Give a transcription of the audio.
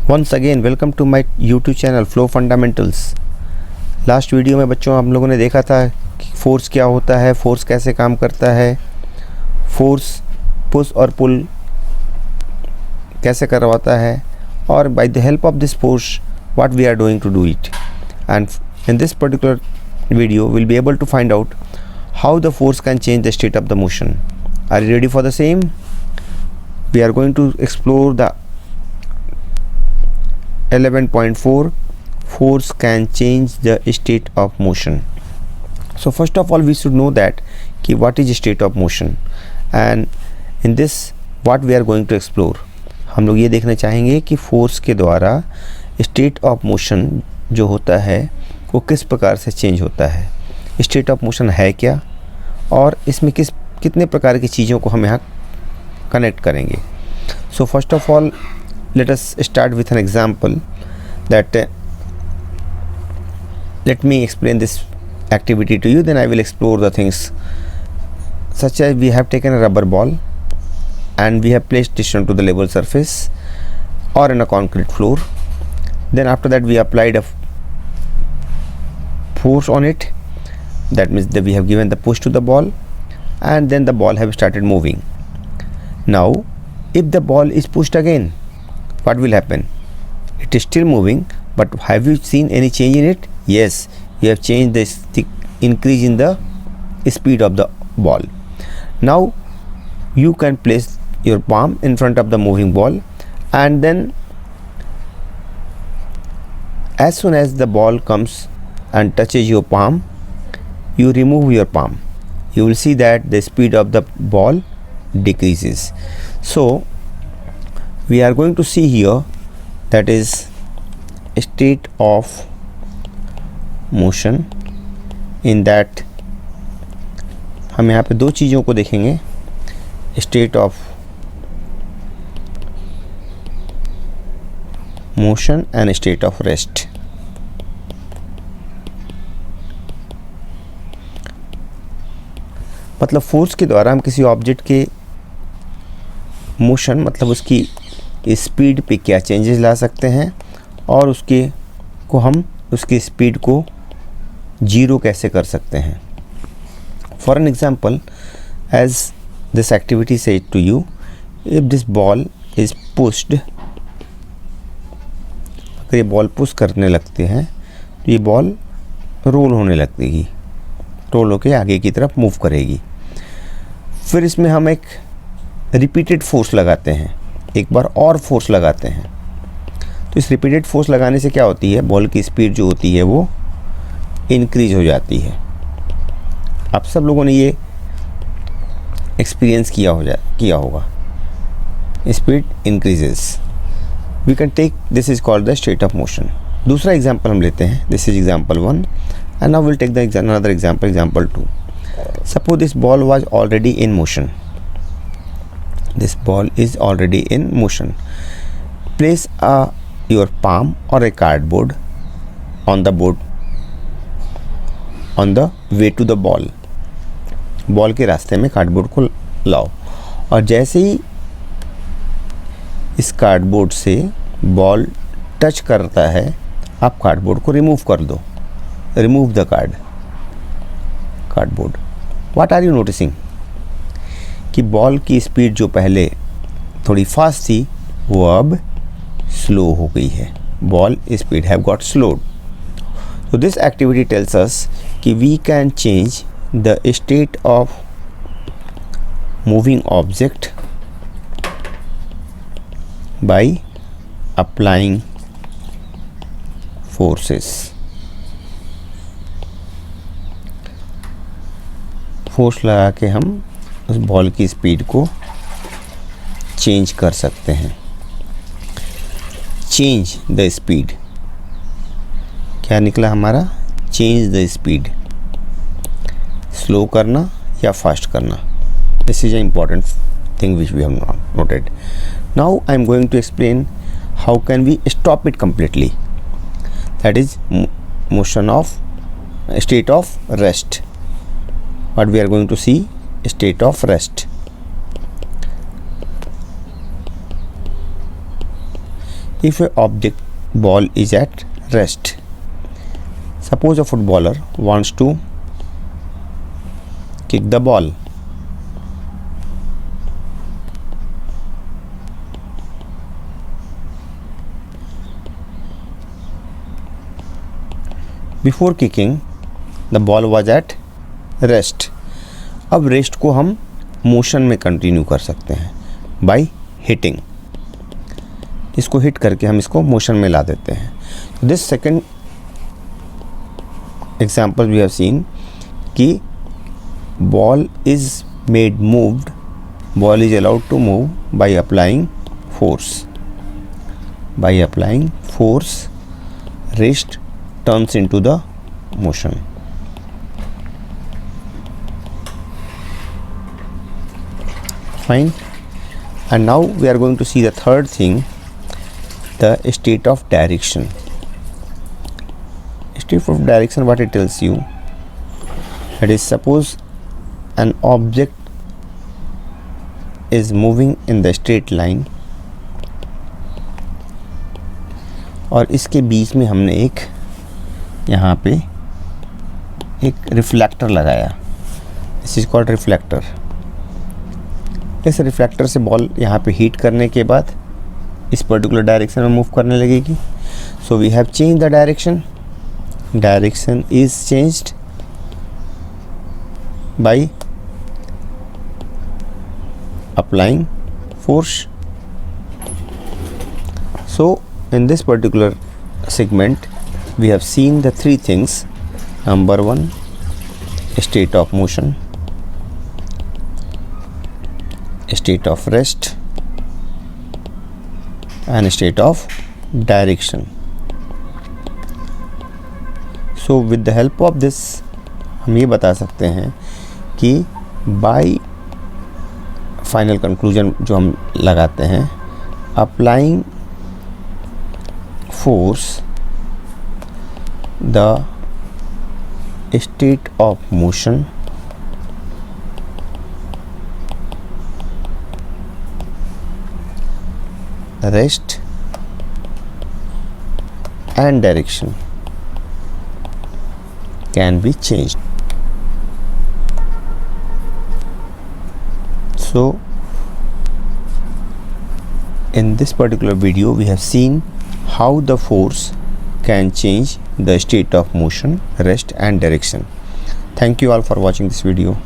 Once again welcome to my YouTube channel Flow Fundamentals. Last video में बच्चों हम लोगों ने देखा था कि फोर्स क्या होता है, फोर्स कैसे काम करता है, फोर्स पुश और पुल कैसे करवाता है, और by the help of this force what we are doing to do it. And in this particular video we'll be able to find out how the force can change the state of the motion. Are you ready for the same? We are going to explore the 11.4 force can change the state of motion. So first of all we should know that कि what is state of motion, and in this what we are going to explore, हम लोग ये देखना चाहेंगे कि force के द्वारा state of motion जो होता है वो किस प्रकार से चेंज होता है, स्टेट ऑफ मोशन है क्या, और इसमें कितने प्रकार की चीज़ों को हम यहाँ कनेक्ट करेंगे। So first of all let us start with an example that let me explain this activity to you, then I will explore the things such as we have taken a rubber ball and we have placed it onto the level surface or in a concrete floor. Then after that we applied a force on it, that means that we have given the push to the ball and then the ball have started moving. Now if the ball is pushed again, what will happen? It is still moving, but have you seen any change in it? Yes, you have changed the increase in the speed of the ball. Now you can place your palm in front of the moving ball, and then as soon as the ball comes and touches your palm, you remove your palm. You will see that the speed of the ball decreases. So we are going to see here, that is state of motion. In that हम यहाँ पे दो चीज़ों को देखेंगे, state of motion and state of rest. मतलब force के द्वारा हम किसी ऑब्जेक्ट के मोशन, मतलब उसकी स्पीड पे क्या चेंजेस ला सकते हैं, और उसकी स्पीड को जीरो कैसे कर सकते हैं। For an example, as this activity said to you, if this ball is pushed, अगर ये बॉल पुश करने लगते हैं तो ये बॉल रोल होने लगेगी, रोल होके आगे की तरफ मूव करेगी। फिर इसमें हम एक रिपीटेड फोर्स लगाते हैं, एक बार और फोर्स लगाते हैं। तो इस रिपीटेड फोर्स लगाने से क्या होती है, बॉल की स्पीड जो होती है वो इंक्रीज हो जाती है। आप सब लोगों ने ये एक्सपीरियंस किया होगा, speed increases. We can take this is called the state of motion. दूसरा एग्जांपल हम लेते हैं, this is example 1 and now will take the another example, example 2। Suppose this ball was already in motion. This ball is already in motion. Place your palm or a cardboard on the board on the way to the ball. Ball के रास्ते में cardboard को लाओ, और जैसे ही इस cardboard से ball touch करता है आप कार्डबोर्ड को रिमूव कर दो। Remove the cardboard. What are you noticing कि बॉल की स्पीड जो पहले थोड़ी फास्ट थी वो अब स्लो हो गई है। Ball speed have got slowed. So this activity tells us कि we can change the state of moving object by applying forces. Force लगा के हम उस बॉल की स्पीड को चेंज कर सकते हैं। चेंज द स्पीड, क्या निकला हमारा, चेंज द स्पीड, स्लो करना या फास्ट करना। This is a important thing which we have noted. Now I am going to explain how can we stop it completely, that is motion of state of rest. What we are going to see, state of rest. if a object ball is at rest. Suppose a footballer wants to kick the ball. Before kicking, the ball was at rest. अब rest को हम motion में continue कर सकते हैं bye hitting. इसको hit करके हम इसको मोशन में ला देते हैं. This second example we have seen कि ball is made moved, ball is allowed to move by applying force. By applying force, rest turns into the motion. Fine. And now we are going to see the third thing, the state of direction. State of direction, what it tells you, that is, suppose an object is moving in the straight line और इसके बीच में हमने एक यहाँ पे एक reflector लगाया. This is called reflector. इस रिफ्लेक्टर से बॉल यहाँ पे हीट करने के बाद इस पर्टिकुलर डायरेक्शन में मूव करने लगेगी. So we have change the direction. Direction is changed by applying force. So in this particular segment we have seen the three things. Number one, state of motion, state of rest and state of direction. So with the help of this हम ये बता सकते हैं कि by final conclusion जो हम लगाते हैं, applying force, the state of motion, rest and direction can be changed. So in this particular video we have seen how the force can change the state of motion, rest and direction. Thank you all for watching this video.